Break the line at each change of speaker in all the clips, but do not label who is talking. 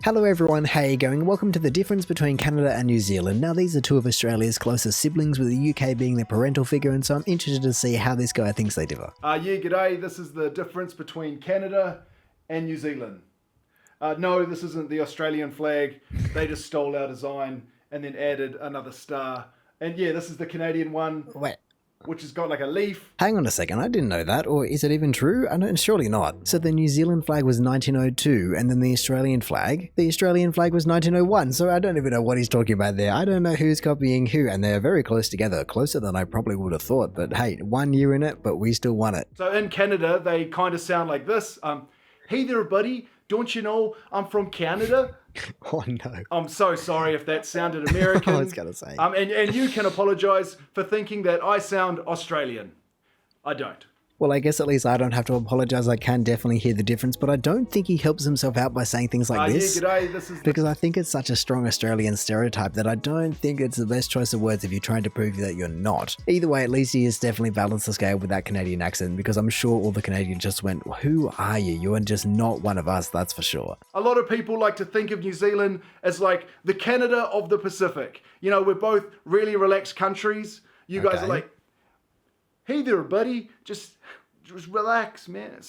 Hello everyone, how you going? Welcome to the difference between Canada and New Zealand. Now these are two of Australia's closest siblings, with the UK being their parental figure, and so I'm interested to see how this guy thinks they differ.
G'day. This is the difference between Canada and New Zealand. No, this isn't the Australian flag. They just stole our design and then added another star. And yeah, this is the Canadian one.
Wait.
Which has got like a leaf.
Hang on a second, I didn't know that, or is it even true? Surely not. So the New Zealand flag was 1902, and then the Australian flag was 1901, so I don't even know what he's talking about there. I don't know who's copying who, and they're very close together, closer than I probably would have thought, but hey, 1 year in it, but we still won it.
So in Canada, they kind of sound like this. Hey there, buddy, don't you know I'm from Canada?
Oh no.
I'm so sorry if that sounded American.
I was going to say.
And you can apologise for thinking that I sound Australian. I don't.
Well, I guess at least I don't have to apologise. I can definitely hear the difference, but I don't think he helps himself out by saying things like this.
Yeah, g'day,
because I think it's such a strong Australian stereotype that I don't think it's the best choice of words if you're trying to prove that you're not. Either way, at least he has definitely balanced the scale with that Canadian accent, because I'm sure all the Canadians just went, who are you? You are just not one of us, that's for sure.
A lot of people like to think of New Zealand as like the Canada of the Pacific. You know, we're both really relaxed countries. You guys are like, hey there, buddy, just relax, man.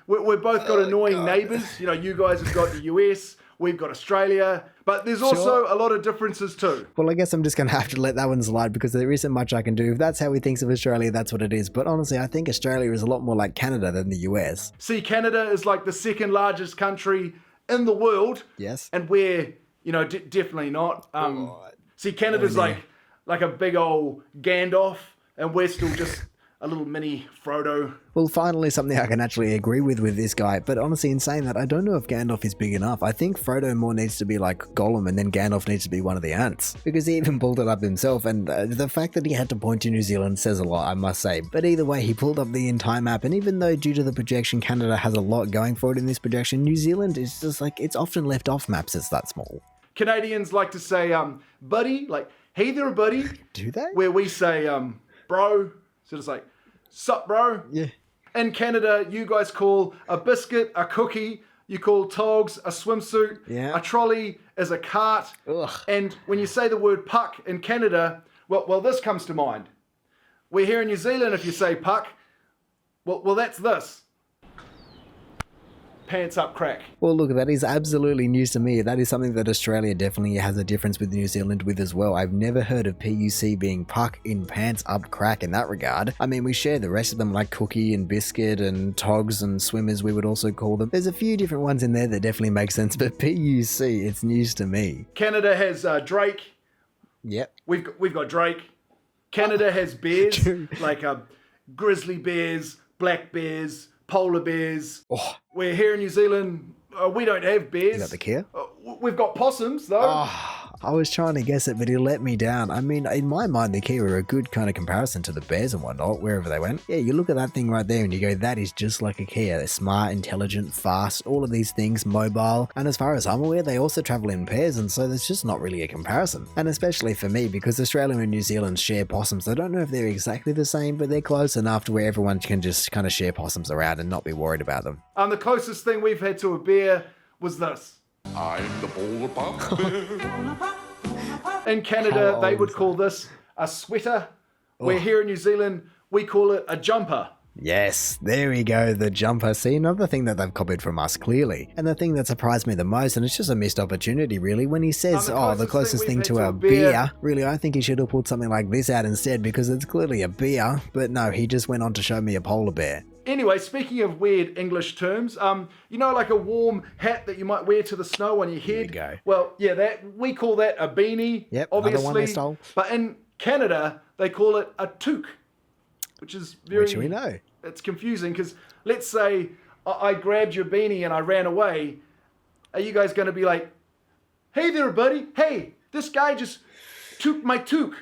We've both got annoying neighbours. You know, you guys have got the US, we've got Australia, but there's also a lot of differences too.
Well, I guess I'm just going to have to let that one slide because there isn't much I can do. If that's how he thinks of Australia, that's what it is. But honestly, I think Australia is a lot more like Canada than the US.
See, Canada is like the second largest country in the world.
Yes.
And we're, definitely not. See, Canada's like a big old Gandalf, and we're still just a little mini Frodo.
Well, finally something I can actually agree with this guy, but honestly, in saying that, I don't know if Gandalf is big enough. I think Frodo more needs to be like Gollum, and then Gandalf needs to be one of the ants, because he even pulled it up himself, and the fact that he had to point to New Zealand says a lot, I must say. But either way, he pulled up the entire map, and even though due to the projection, Canada has a lot going for it in this projection, New Zealand is just like, it's often left off maps, it's that small.
Canadians like to say, buddy, like, hey there, buddy.
Do they?
Where we say, bro, so it's like, sup, bro?
Yeah.
In Canada, you guys call a biscuit a cookie. You call togs a swimsuit.
Yeah.
A trolley is a cart.
Ugh.
And when you say the word puck in Canada, well, this comes to mind. We're here in New Zealand, if you say puck, well, that's this. Pants up crack.
Well, look, that is absolutely news to me. That is something that Australia definitely has a difference with New Zealand with as well. I've never heard of PUC being puck in pants up crack in that regard. I mean, we share the rest of them like cookie and biscuit and togs and swimmers, we would also call them. There's a few different ones in there that definitely make sense, but PUC, it's news to me.
Canada has Drake.
Yep.
We've got Drake. Canada has bears, like grizzly bears, black bears, polar bears.
Oh.
We're here in New Zealand, we don't have bears.
Is that the care?
We've got possums, though.
I was trying to guess it, but he let me down. I mean, in my mind, the Kia are a good kind of comparison to the bears and whatnot, wherever they went. Yeah, you look at that thing right there and you go, that is just like a Kia. They're smart, intelligent, fast, all of these things, mobile. And as far as I'm aware, they also travel in pairs, and so there's just not really a comparison. And especially for me, because Australia and New Zealand share possums. I don't know if they're exactly the same, but they're close enough to where everyone can just kind of share possums around and not be worried about them.
The closest thing we've had to a bear was this.
I'm the polar pup bear.
In Canada, they would call this a sweater. Where here in New Zealand, we call it a jumper.
Yes, there we go, the jumper. See, another thing that they've copied from us, clearly. And the thing that surprised me the most, and it's just a missed opportunity really, when he says, the closest thing to a beer. Really, I think he should have pulled something like this out instead, because it's clearly a beer. But no, he just went on to show me a polar bear.
Anyway, speaking of weird English terms, like a warm hat that you might wear to the snow on your head?
Here we go.
Well, yeah, we call that a beanie,
yep,
obviously.
another one they stole.
But in Canada, they call it a toque, which is very...
Which we know.
It's confusing, because let's say I grabbed your beanie and I ran away. Are you guys going to be like, hey there, buddy, hey, this guy just took my toque?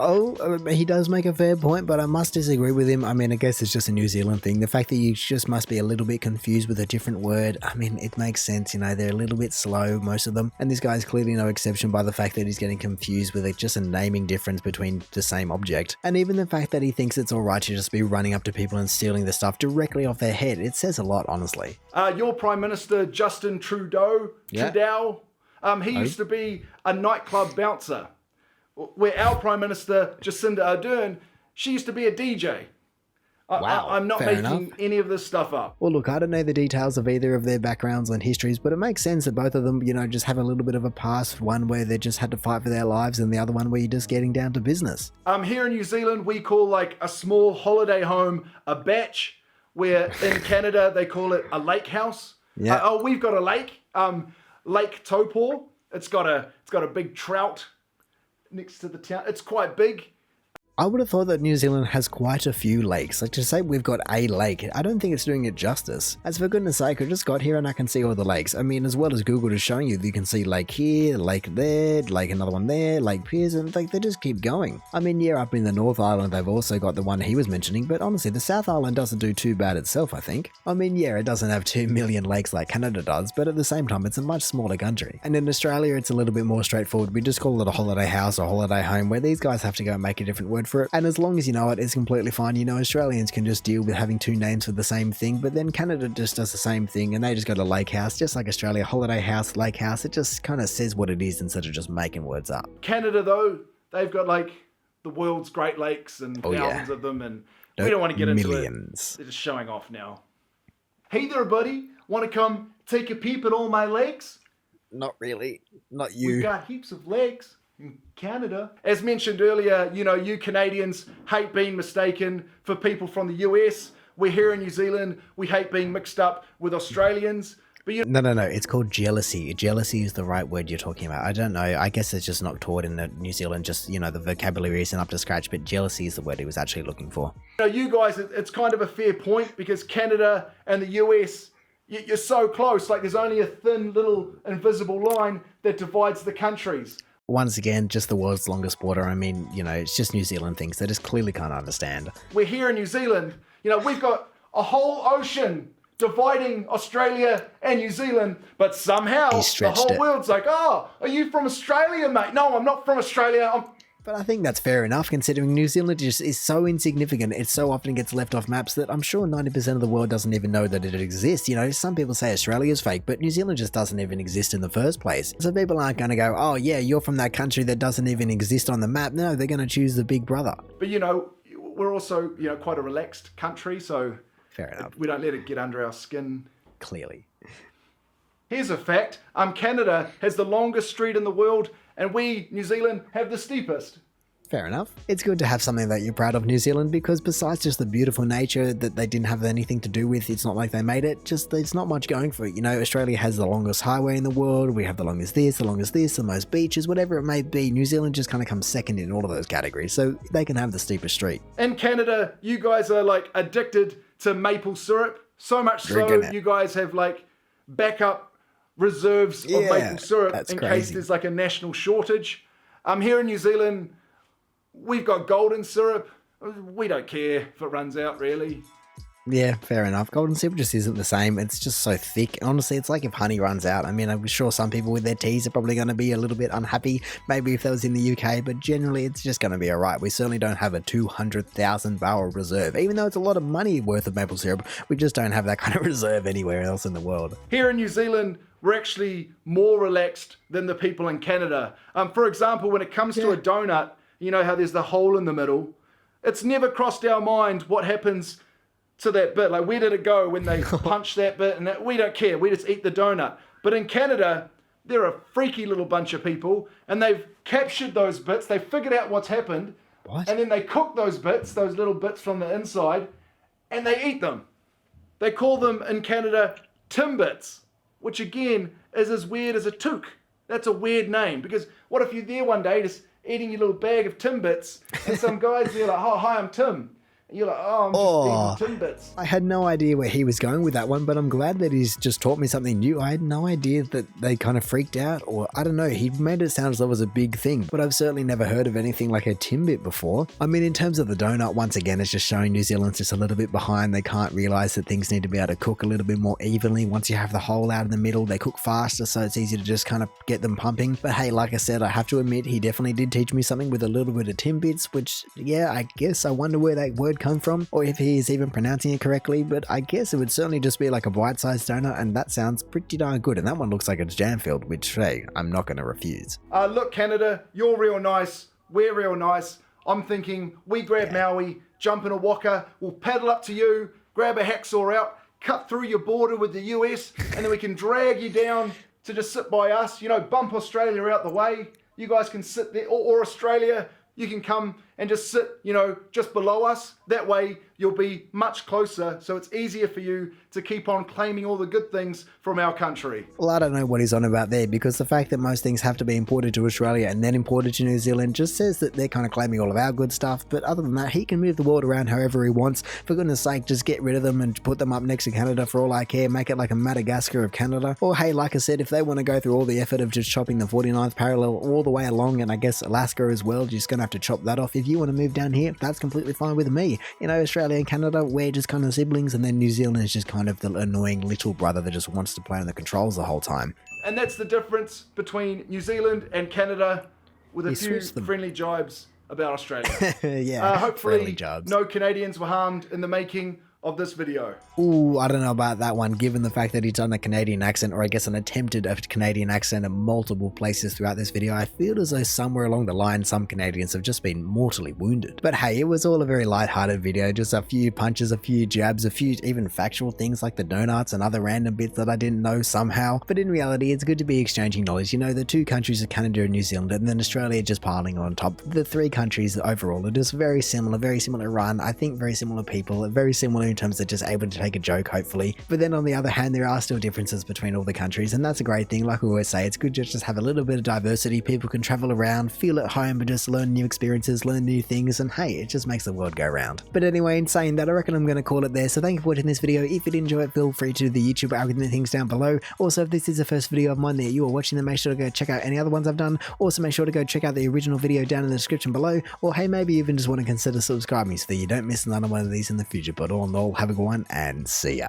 Oh, he does make a fair point, but I must disagree with him. I mean, I guess it's just a New Zealand thing. The fact that you just must be a little bit confused with a different word, I mean, it makes sense, you know, they're a little bit slow, most of them. And this guy's clearly no exception by the fact that he's getting confused with just a naming difference between the same object. And even the fact that he thinks it's alright to just be running up to people and stealing the stuff directly off their head, it says a lot, honestly.
Your Prime Minister, Justin Trudeau, he used to be a nightclub bouncer. Where our Prime Minister, Jacinda Ardern, she used to be a DJ. I'm not making any of this stuff up.
Well, look, I don't know the details of either of their backgrounds and histories, but it makes sense that both of them, you know, just have a little bit of a past. One where they just had to fight for their lives and the other one where you're just getting down to business.
Here in New Zealand, we call like a small holiday home a bach, where in Canada, they call it a lake house. Yeah. We've got a lake, Lake Taupo. It's got a big trout next to the town. It's quite big.
I would have thought that New Zealand has quite a few lakes. Like, to say we've got a lake, I don't think it's doing it justice. As for goodness sake, I just got here and I can see all the lakes. I mean, as well as Google is showing you, you can see lake here, lake there, lake another one there, Lake Piers, and like they just keep going. I mean, yeah, up in the North Island, they've also got the one he was mentioning, but honestly, the South Island doesn't do too bad itself, I think. I mean, yeah, it doesn't have 2 million lakes like Canada does, but at the same time, it's a much smaller country. And in Australia, it's a little bit more straightforward. We just call it a holiday house or holiday home, where these guys have to go and make a different word for it. And as long as you know it, it's completely fine. You know, Australians can just deal with having two names for the same thing, but then Canada just does the same thing and they just go to lake house, just like Australia, holiday house, lake house. It just kind of says what it is instead of just making words up.
Canada, though, they've got like the world's Great Lakes and thousands of them, and we don't want to get into it. They're just showing off now. Hey there, buddy. Want to come take a peep at all my lakes?
Not really. Not you.
We've got heaps of lakes in Canada. As mentioned earlier, you know, you Canadians hate being mistaken for people from the US. We're here in New Zealand. We hate being mixed up with Australians. But
No. It's called jealousy. Jealousy is the right word you're talking about. I don't know. I guess it's just not taught in New Zealand. Just, you know, the vocabulary isn't up to scratch, but jealousy is the word he was actually looking for.
You know, you guys, it's kind of a fair point because Canada and the US, you're so close. Like there's only a thin little invisible line that divides the countries.
Once again, just the world's longest border. I mean, you know, it's just New Zealand things. They just clearly can't understand.
We're here in New Zealand. You know, we've got a whole ocean dividing Australia and New Zealand, but somehow the whole world's like, oh, are you from Australia, mate? No, I'm not from Australia.
But I think that's fair enough, considering New Zealand just is so insignificant. It so often gets left off maps that I'm sure 90% of the world doesn't even know that it exists. You know, some people say Australia's fake, but New Zealand just doesn't even exist in the first place. So people aren't going to go, oh yeah, you're from that country that doesn't even exist on the map. No, they're going to choose the big brother.
But you know, we're also, you know, quite a relaxed country, so
fair enough.
We don't let it get under our skin.
Clearly.
Here's a fact. Canada has the longest street in the world, and we, New Zealand, have the steepest.
Fair enough. It's good to have something that you're proud of, New Zealand, because besides just the beautiful nature that they didn't have anything to do with, it's not like they made it, just there's not much going for it. You know, Australia has the longest highway in the world, we have the longest this, the most beaches, whatever it may be. New Zealand just kind of comes second in all of those categories, so they can have the steepest street.
In Canada, you guys are like addicted to maple syrup, so much so you guys have like backup reserves of maple syrup in case there's like a national shortage. Here in New Zealand, we've got golden syrup. We don't care if it runs out, really.
Yeah, fair enough. Golden syrup just isn't the same. It's just so thick. Honestly, it's like if honey runs out. I mean, I'm sure some people with their teas are probably going to be a little bit unhappy, maybe if that was in the UK, but generally it's just going to be alright. We certainly don't have a 200,000 barrel reserve. Even though it's a lot of money worth of maple syrup, we just don't have that kind of reserve anywhere else in the world.
Here in New Zealand, we're actually more relaxed than the people in Canada. For example, when it comes to a donut, you know how there's the hole in the middle? It's never crossed our mind what happens to that bit. Like, where did it go when they punch that bit? And we don't care. We just eat the donut. But in Canada, they're a freaky little bunch of people, and they've captured those bits. They figured out what's happened. And then they cook those bits, those little bits from the inside, and they eat them. They call them in Canada Timbits, which again is as weird as a toque. That's a weird name, because what if you're there one day just eating your little bag of Timbits, and some guy's there like, oh, hi, I'm Tim. And you're like, oh, I'm just eating Timbits.
I had no idea where he was going with that one, but I'm glad that he's just taught me something new. I had no idea that they kind of freaked out, or I don't know, he made it sound as though it was a big thing, but I've certainly never heard of anything like a Timbit before. I mean, in terms of the donut, once again, it's just showing New Zealand's just a little bit behind. They can't realise that things need to be able to cook a little bit more evenly. Once you have the hole out in the middle, they cook faster, so it's easy to just kind of get them pumping. But hey, like I said, I have to admit, he definitely did teach me something with a little bit of Timbits, which, yeah, I guess I wonder where that word come from, or if he is even pronouncing it correctly, but I guess it would certainly just be like a bite-sized donut, and that sounds pretty darn good. And that one looks like it's jam-filled, which, hey, I'm not going to refuse.
Look, Canada, you're real nice. We're real nice. I'm thinking we grab Maui, jump in a waka, we'll paddle up to you, grab a hacksaw out, cut through your border with the US, and then we can drag you down to just sit by us, bump Australia out the way. You guys can sit there, or Australia, you can come and just sit, just below us. That way you'll be much closer, so it's easier for you to keep on claiming all the good things from our country.
Well, I don't know what he's on about there, because the fact that most things have to be imported to Australia and then imported to New Zealand just says that they're kind of claiming all of our good stuff. But other than that, he can move the world around however he wants. For goodness sake, just get rid of them and put them up next to Canada for all I care. Make it like a Madagascar of Canada. Or hey, like I said, if they want to go through all the effort of just chopping the 49th parallel all the way along, and I guess Alaska as well, you're just going to have to chop that off. If you want to move down here, that's completely fine with me. Australia and Canada, we're just kind of siblings, and then New Zealand is just kind of the annoying little brother that just wants to play on the controls the whole time.
And that's the difference between New Zealand and Canada, with a few friendly jibes about Australia.
Yeah,
hopefully no Canadians were harmed in the making of this video.
Ooh, I don't know about that one, given the fact that he's done a Canadian accent, or I guess an attempted Canadian accent in multiple places throughout this video. I feel as though somewhere along the line some Canadians have just been mortally wounded. But hey, it was all a very light-hearted video, just a few punches, a few jabs, a few even factual things like the donuts and other random bits that I didn't know somehow. But in reality, it's good to be exchanging knowledge. The two countries of Canada and New Zealand, and then Australia just piling on top. The three countries overall are just very similar run. I think very similar people, very similar in terms of just able to take a joke, hopefully. But then on the other hand, there are still differences between all the countries, and that's a great thing. Like we always say, it's good to just have a little bit of diversity. People can travel around, feel at home, but just learn new experiences, learn new things, and hey, it just makes the world go round. But anyway, in saying that, I reckon I'm going to call it there. So thank you for watching this video. If you did enjoy it, feel free to do the YouTube algorithm things down below. Also, if this is the first video of mine that you are watching, then make sure to go check out any other ones I've done. Also, make sure to go check out the original video down in the description below, or hey, maybe even just want to consider subscribing so that you don't miss another one of these in the future. But all in all, have a good one, and see ya.